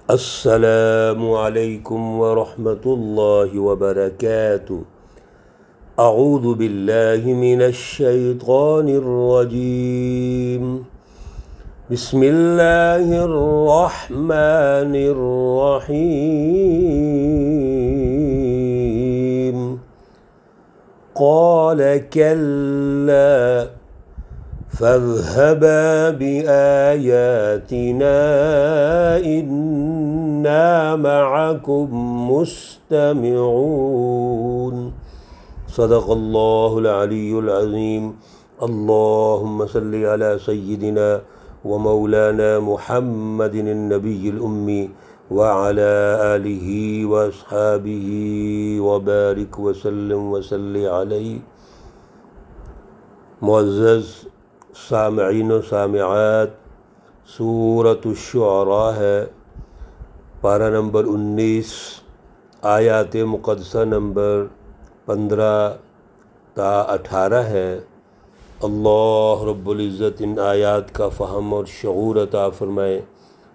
السلام علیکم ورحمۃ اللہ وبرکاتہ۔ اعوذ باللہ من الشیطان الرجیم، بسم اللہ الرحمن الرحیم۔ قال کلا فاذهبا بآياتنا إنا معكم مستمعون۔ صدق اللہ العلی العظیم۔ اللہم صل علی سیدنا ومولانا محمد النبی الأمی وعلى آلہ واصحابہ وبارک وسلم وصلی علیہ۔ معزز سامعین و سامعات، سورۃ الشعراء ہے، پارہ نمبر 19، آیات مقدسہ نمبر 15 تا 18 ہے۔ اللہ رب العزت ان آیات کا فہم اور شعور عطا فرمائے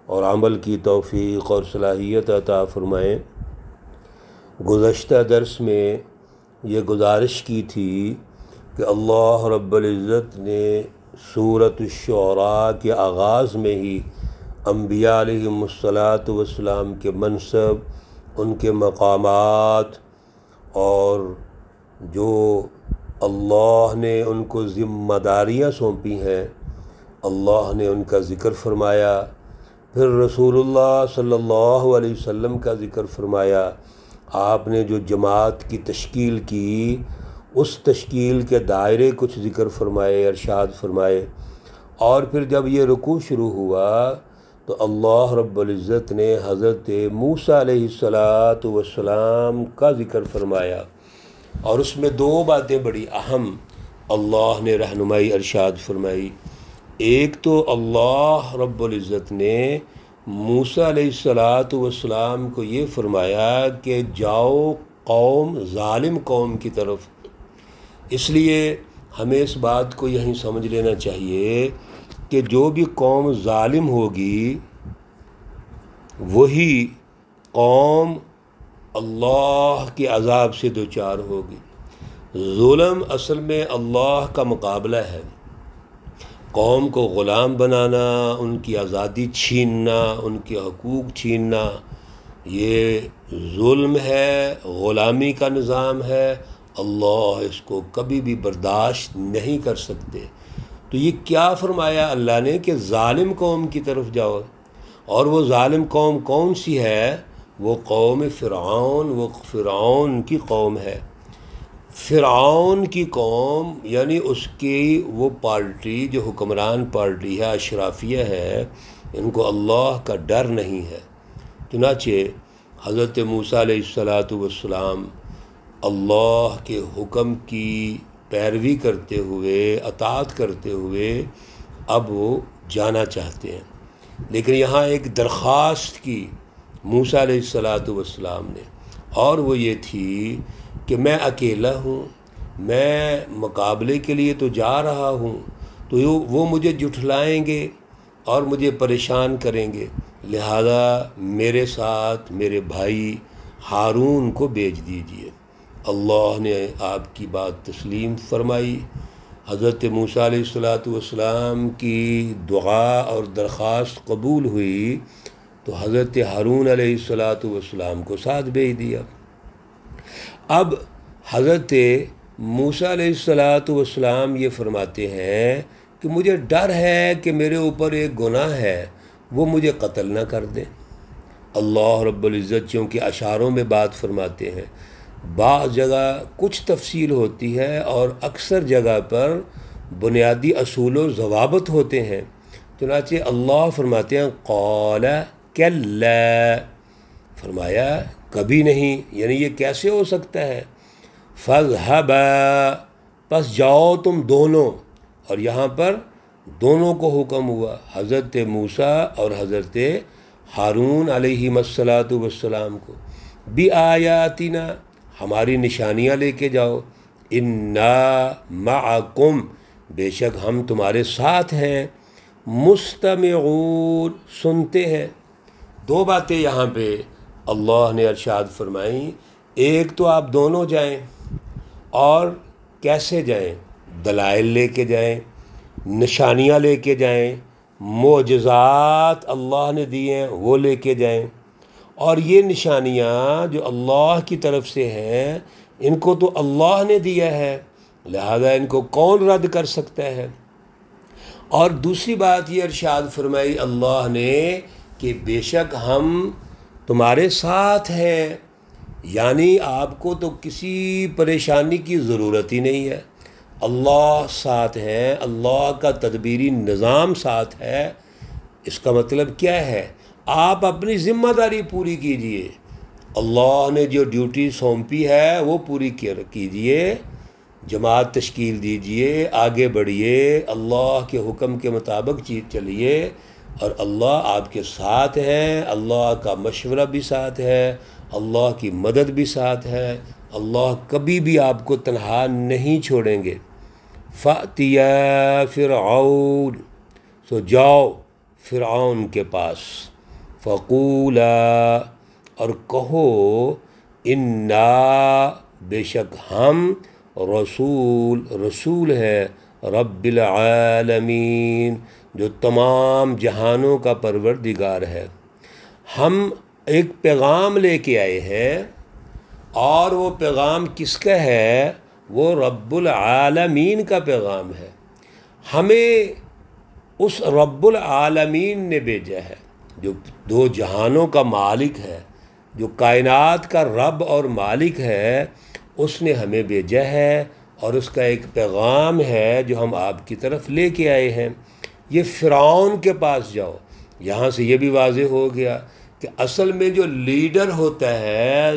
اور عمل کی توفیق اور صلاحیت عطا فرمائے۔ گزشتہ درس میں یہ گزارش کی تھی کہ اللہ رب العزت نے سورۃ الشعراء کے آغاز میں ہی انبیاء علیہم الصلاۃ والسلام کے منصب، ان کے مقامات اور جو اللہ نے ان کو ذمہ داریاں سونپی ہیں، اللہ نے ان کا ذکر فرمایا۔ پھر رسول اللہ صلی اللہ علیہ وسلم کا ذکر فرمایا۔ آپ نے جو جماعت کی تشکیل کی، اس تشکیل کے دائرے کچھ ذکر فرمائے، ارشاد فرمائے۔ اور پھر جب یہ رکوع شروع ہوا تو اللہ رب العزت نے حضرت موسیٰ علیہ السلام کا ذکر فرمایا، اور اس میں دو باتیں بڑی اہم اللہ نے رہنمائی ارشاد فرمائی۔ ایک تو اللہ رب العزت نے موسیٰ علیہ السلام کو یہ فرمایا کہ جاؤ قوم ظالم قوم کی طرف۔ اس لیے ہمیں اس بات کو یہیں سمجھ لینا چاہیے کہ جو بھی قوم ظالم ہوگی وہی قوم اللہ کے عذاب سے دوچار ہوگی۔ ظلم اصل میں اللہ کا مقابلہ ہے۔ قوم کو غلام بنانا، ان کی آزادی چھیننا، ان کے حقوق چھیننا، یہ ظلم ہے، غلامی کا نظام ہے۔ اللہ اس کو کبھی بھی برداشت نہیں کر سکتے۔ تو یہ کیا فرمایا اللہ نے کہ ظالم قوم کی طرف جاؤ، اور وہ ظالم قوم کون سی ہے؟ وہ قوم فرعون، وہ فرعون کی قوم ہے۔ فرعون کی قوم یعنی اس کی وہ پارٹی جو حکمران پارٹی ہے، اشرافیہ ہے، ان کو اللہ کا ڈر نہیں ہے۔ چنانچہ حضرت موسیٰ علیہ السلام اللہ کے حکم کی پیروی کرتے ہوئے، اطاعت کرتے ہوئے اب وہ جانا چاہتے ہیں، لیکن یہاں ایک درخواست کی موسیٰ علیہ السلام نے، اور وہ یہ تھی کہ میں اکیلا ہوں، میں مقابلے کے لیے تو جا رہا ہوں، تو وہ مجھے جھٹلائیں گے اور مجھے پریشان کریں گے، لہذا میرے ساتھ میرے بھائی ہارون کو بھیج دیجیے۔ اللہ نے آپ کی بات تسلیم فرمائی۔ حضرت موسیٰ علیہ السلام کی دعا اور درخواست قبول ہوئی تو حضرت ہارون علیہ السلام کو ساتھ بھیج دیا۔ اب حضرت موسیٰ علیہ السلام یہ فرماتے ہیں کہ مجھے ڈر ہے کہ میرے اوپر ایک گناہ ہے، وہ مجھے قتل نہ کر دیں۔ اللہ رب العزت چونکہ اشعاروں میں بات فرماتے ہیں، بعض جگہ کچھ تفصیل ہوتی ہے اور اکثر جگہ پر بنیادی اصول و ضوابط ہوتے ہیں۔ چنانچہ اللہ فرماتے ہیں قال کلا، فرمایا کبھی نہیں، یعنی یہ کیسے ہو سکتا ہے؟ فاذهبا، پس جاؤ تم دونوں، اور یہاں پر دونوں کو حکم ہوا، حضرت موسیٰ اور حضرت ہارون علیہ السلام کو، بآیاتنا، ہماری نشانیاں لے کے جاؤ، انا معکم، بے شک ہم تمہارے ساتھ ہیں، مستمعون، سنتے ہیں۔ دو باتیں یہاں پہ اللہ نے ارشاد فرمائیں، ایک تو آپ دونوں جائیں، اور کیسے جائیں؟ دلائل لے کے جائیں، نشانیاں لے کے جائیں، معجزات اللہ نے دیے ہیں وہ لے کے جائیں، اور یہ نشانیاں جو اللہ کی طرف سے ہیں ان کو تو اللہ نے دیا ہے، لہذا ان کو کون رد کر سکتا ہے؟ اور دوسری بات یہ ارشاد فرمائی اللہ نے کہ بے شک ہم تمہارے ساتھ ہیں، یعنی آپ کو تو کسی پریشانی کی ضرورت ہی نہیں ہے، اللہ ساتھ ہے، اللہ کا تدبیری نظام ساتھ ہے۔ اس کا مطلب کیا ہے؟ آپ اپنی ذمہ داری پوری کیجئے، اللہ نے جو ڈیوٹی سونپی ہے وہ پوری کیجئے، جماعت تشکیل دیجئے، آگے بڑھیے، اللہ کے حکم کے مطابق چلیے، اور اللہ آپ کے ساتھ ہیں، اللہ کا مشورہ بھی ساتھ ہے، اللہ کی مدد بھی ساتھ ہے، اللہ کبھی بھی آپ کو تنہا نہیں چھوڑیں گے۔ فَأْتِيَا فِرْعَوْنَ، سو جاؤ فرعون کے پاس، فَقُولَا، اور کہو، اِنَّا، بے شک ہم، رسول ہے رب العالمین، جو تمام جہانوں کا پروردگار ہے۔ ہم ایک پیغام لے کے آئے ہیں، اور وہ پیغام کس کا ہے؟ وہ رب العالمین کا پیغام ہے۔ ہمیں اس رب العالمین نے بھیجا ہے، جو دو جہانوں کا مالک ہے، جو کائنات کا رب اور مالک ہے، اس نے ہمیں بھیجا ہے، اور اس کا ایک پیغام ہے جو ہم آپ کی طرف لے کے آئے ہیں۔ یہ فرعون کے پاس جاؤ۔ یہاں سے یہ بھی واضح ہو گیا کہ اصل میں جو لیڈر ہوتا ہے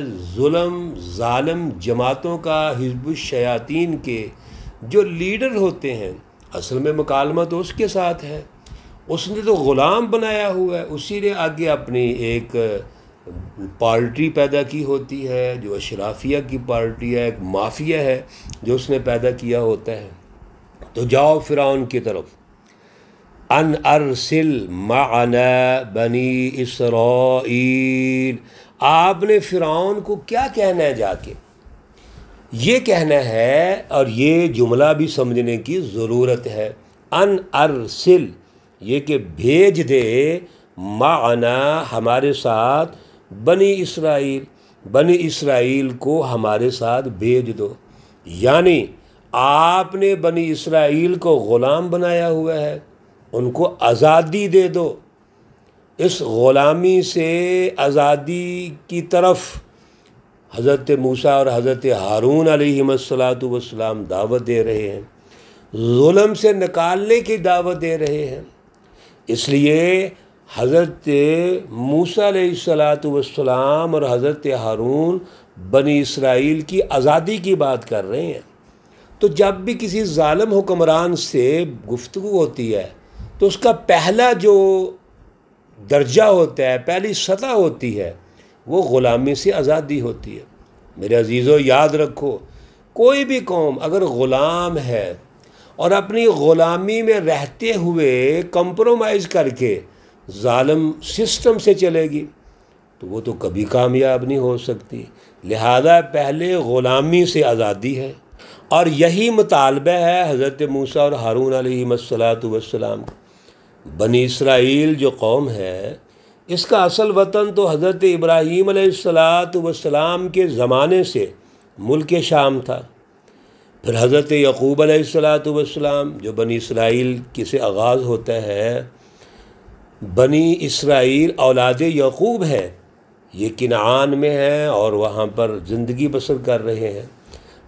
ظالم جماعتوں کا، حزب الشیاطین کے جو لیڈر ہوتے ہیں، اصل میں مکالمہ تو اس کے ساتھ ہے، اس نے تو غلام بنایا ہوا ہے، اسی نے آگے اپنی ایک پارٹی پیدا کی ہوتی ہے جو اشرافیہ کی پارٹی ہے، ایک مافیا ہے جو اس نے پیدا کیا ہوتا ہے۔ تو جاؤ فرعون کی طرف، ان ارسل معنا بنی اسرائیل، آپ نے فرعون کو کیا کہنا ہے جا کے؟ یہ کہنا ہے، اور یہ جملہ بھی سمجھنے کی ضرورت ہے، ان ارسل، یہ کہ بھیج دے، معنا، ہمارے ساتھ، بنی اسرائیل کو ہمارے ساتھ بھیج دو، یعنی آپ نے بنی اسرائیل کو غلام بنایا ہوا ہے، ان کو آزادی دے دو۔ اس غلامی سے آزادی کی طرف حضرت موسیٰ اور حضرت ہارون علیہم السلام دعوت دے رہے ہیں، ظلم سے نکالنے کی دعوت دے رہے ہیں۔ اس لیے حضرت موسیٰ علیہ السلام اور حضرت ہارون بنی اسرائیل کی آزادی کی بات کر رہے ہیں۔ تو جب بھی کسی ظالم حکمران سے گفتگو ہوتی ہے تو اس کا پہلا جو درجہ ہوتا ہے، پہلی سطح ہوتی ہے، وہ غلامی سے آزادی ہوتی ہے۔ میرے عزیزو یاد رکھو، کوئی بھی قوم اگر غلام ہے اور اپنی غلامی میں رہتے ہوئے کمپرومائز کر کے ظالم سسٹم سے چلے گی تو وہ تو کبھی کامیاب نہیں ہو سکتی۔ لہذا پہلے غلامی سے آزادی ہے، اور یہی مطالبہ ہے حضرت موسیٰ اور ہارون علیہ السلام کا۔ بنی اسرائیل جو قوم ہے، اس کا اصل وطن تو حضرت ابراہیم علیہ السلام کے زمانے سے ملک شام تھا۔ پھر حضرت یعقوب علیہ السلام، جو بنی اسرائیل کے سے آغاز ہوتا ہے، بنی اسرائیل اولاد یعقوب ہے، یہ کنعان میں ہیں اور وہاں پر زندگی بسر کر رہے ہیں۔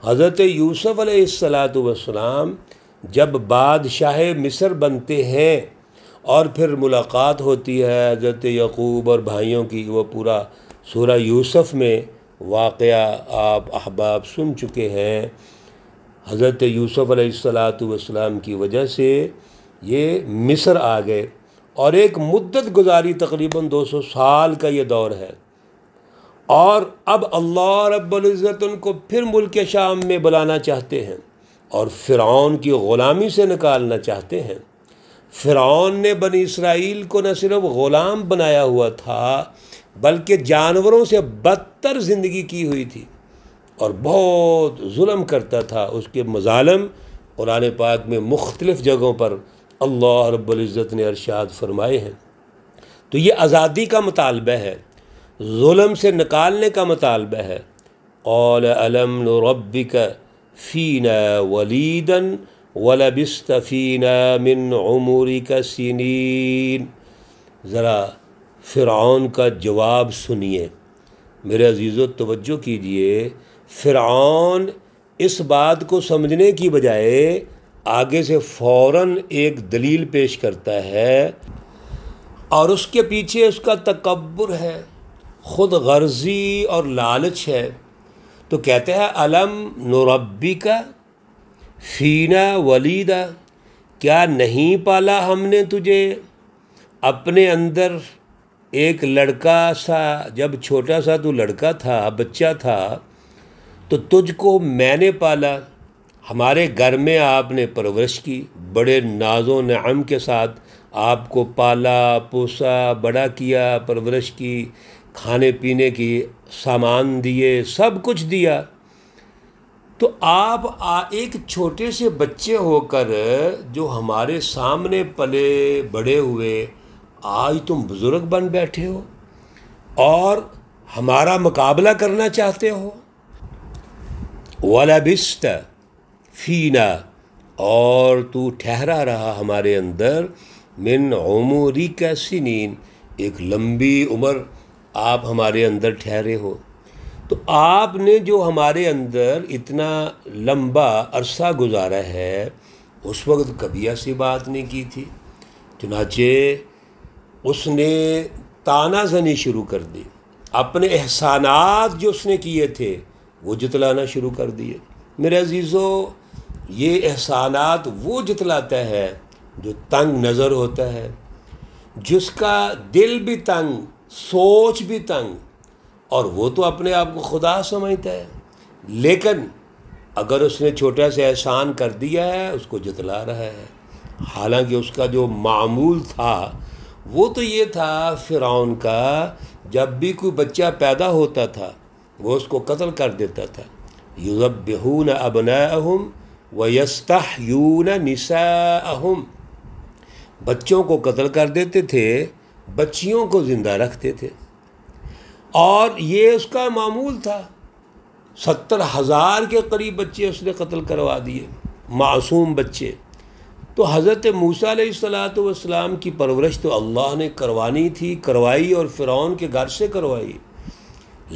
حضرت یوسف علیہ السلام جب بادشاہ مصر بنتے ہیں اور پھر ملاقات ہوتی ہے حضرت یعقوب اور بھائیوں کی، وہ پورا سورہ یوسف میں واقعہ آپ احباب سن چکے ہیں۔ حضرت یوسف علیہ السلام کی وجہ سے یہ مصر آ گئے، اور ایک مدت گزاری، تقریباً 200 سال کا یہ دور ہے، اور اب اللہ رب العزت ان کو پھر ملک شام میں بلانا چاہتے ہیں اور فرعون کی غلامی سے نکالنا چاہتے ہیں۔ فرعون نے بنی اسرائیل کو نہ صرف غلام بنایا ہوا تھا بلکہ جانوروں سے بدتر زندگی کی ہوئی تھی اور بہت ظلم کرتا تھا۔ اس کے مظالم قرآن پاک میں مختلف جگہوں پر اللہ رب العزت نے ارشاد فرمائے ہیں۔ تو یہ آزادی کا مطالبہ ہے، ظلم سے نکالنے کا مطالبہ ہے۔ قال الم نربک فینا ولیدا ولبست فینا من عمرک سنین۔ ذرا فرعون کا جواب سنیے میرے عزیزو، توجہ کیجئے۔ فرعون اس بات کو سمجھنے کی بجائے آگے سے فوراً ایک دلیل پیش کرتا ہے، اور اس کے پیچھے اس کا تکبر ہے، خود غرضی اور لالچ ہے۔ تو کہتے ہیں الم نربک فینا ولیدا، کیا نہیں پالا ہم نے تجھے اپنے اندر ایک لڑکا سا؟ جب چھوٹا سا تو لڑکا تھا، بچہ تھا، تو تجھ کو میں نے پالا، ہمارے گھر میں آپ نے پرورش کی، بڑے ناز و نعم کے ساتھ آپ کو پالا پوسا، بڑا کیا، پرورش کی، کھانے پینے کی سامان دیے، سب کچھ دیا۔ تو آپ ایک چھوٹے سے بچے ہو کر جو ہمارے سامنے پلے بڑے ہوئے، آج تم بزرگ بن بیٹھے ہو اور ہمارا مقابلہ کرنا چاہتے ہو۔ وَلَبِسْتَ فِينَا، اور تو ٹھہرا رہا ہمارے اندر، من عمرک سنین، ایک لمبی عمر آپ ہمارے اندر ٹھہرے ہو۔ تو آپ نے جو ہمارے اندر اتنا لمبا عرصہ گزارا ہے، اس وقت کبھی ایسی بات نہیں کی تھی۔ چنانچہ اس نے تانا زنی شروع کر دی، اپنے احسانات جو اس نے کیے تھے وہ جتلانا شروع کر دیے۔ میرے عزیزو، یہ احسانات وہ جتلاتا ہے جو تنگ نظر ہوتا ہے، جس کا دل بھی تنگ، سوچ بھی تنگ، اور وہ تو اپنے آپ کو خدا سمجھتا ہے، لیکن اگر اس نے چھوٹا سا احسان کر دیا ہے اس کو جتلا رہا ہے۔ حالانکہ اس کا جو معمول تھا وہ تو یہ تھا فرعون کا، جب بھی کوئی بچہ پیدا ہوتا تھا وہ اس کو قتل کر دیتا تھا۔ یذبحون ابناءہم ویستحیون نساءہم، بچوں کو قتل کر دیتے تھے، بچیوں کو زندہ رکھتے تھے، اور یہ اس کا معمول تھا۔ 70,000 کے قریب بچے اس نے قتل کروا دیے، معصوم بچے۔ تو حضرت موسیٰ علیہ السلام کی پرورش تو اللہ نے کروانی تھی، کروائی، اور فرعون کے گھر سے کروائی،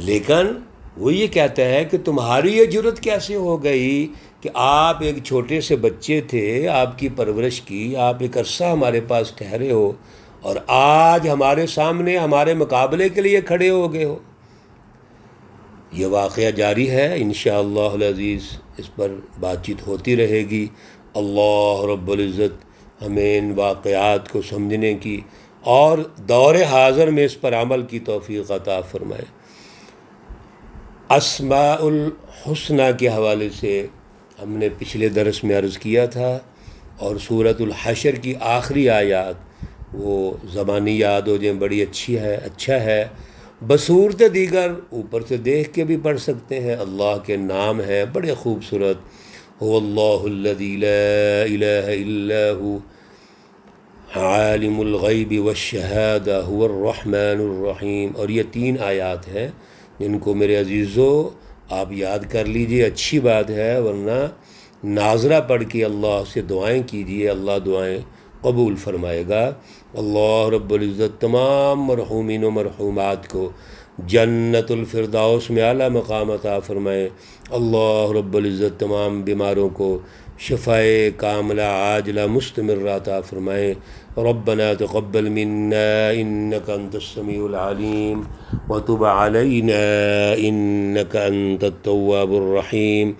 لیکن وہ یہ کہتا ہے کہ تمہاری یہ جرت کیسے ہو گئی کہ آپ ایک چھوٹے سے بچے تھے، آپ کی پرورش کی، آپ ایک عرصہ ہمارے پاس ٹھہرے ہو، اور آج ہمارے سامنے ہمارے مقابلے کے لیے کھڑے ہو گئے ہو۔ یہ واقعہ جاری ہے، انشاءاللہ العزیز اس پر بات چیت ہوتی رہے گی۔ اللہ رب العزت ہمیں ان واقعات کو سمجھنے کی اور دور حاضر میں اس پر عمل کی توفیق عطا فرمائے۔ اسماء الحسنہ کے حوالے سے ہم نے پچھلے درس میں عرض کیا تھا، اور سورۃ الحشر کی آخری آیات وہ زبانی یاد ہو جائیں، بڑی اچھا ہے۔ بصورت دیگر اوپر سے دیکھ کے بھی پڑھ سکتے ہیں، اللہ کے نام ہیں بڑے خوبصورت، هو اللہ الذی لا الہ الا هو عالم الغیب والشہادہ هو الرحمن الرحیم۔ اور یہ 3 آیات ہیں جن کو میرے عزیزو آپ یاد کر لیجئے، اچھی بات ہے، ورنہ ناظرہ پڑھ کے اللہ سے دعائیں کیجئے، اللہ دعائیں قبول فرمائے گا۔ اللہ رب العزت تمام مرحومین و مرحومات کو جنت الفردوس میں اعلیٰ مقام عطا فرمائے۔ اللہ رب العزت تمام بیماروں کو شفائے کاملہ عاجلہ مستمرہ عطا فرمائے۔ ربنا تقبل منا انك انت السميع العليم وتب علينا انك انت التواب الرحيم،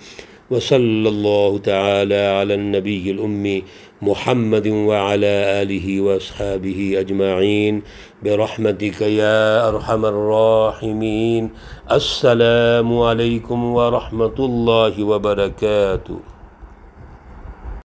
وصلى الله تعالى على النبي الأمي محمد وعلى آله وأصحابه أجمعين برحمتك يا أرحم الراحمين۔ السلام عليكم ورحمة الله وبركاته۔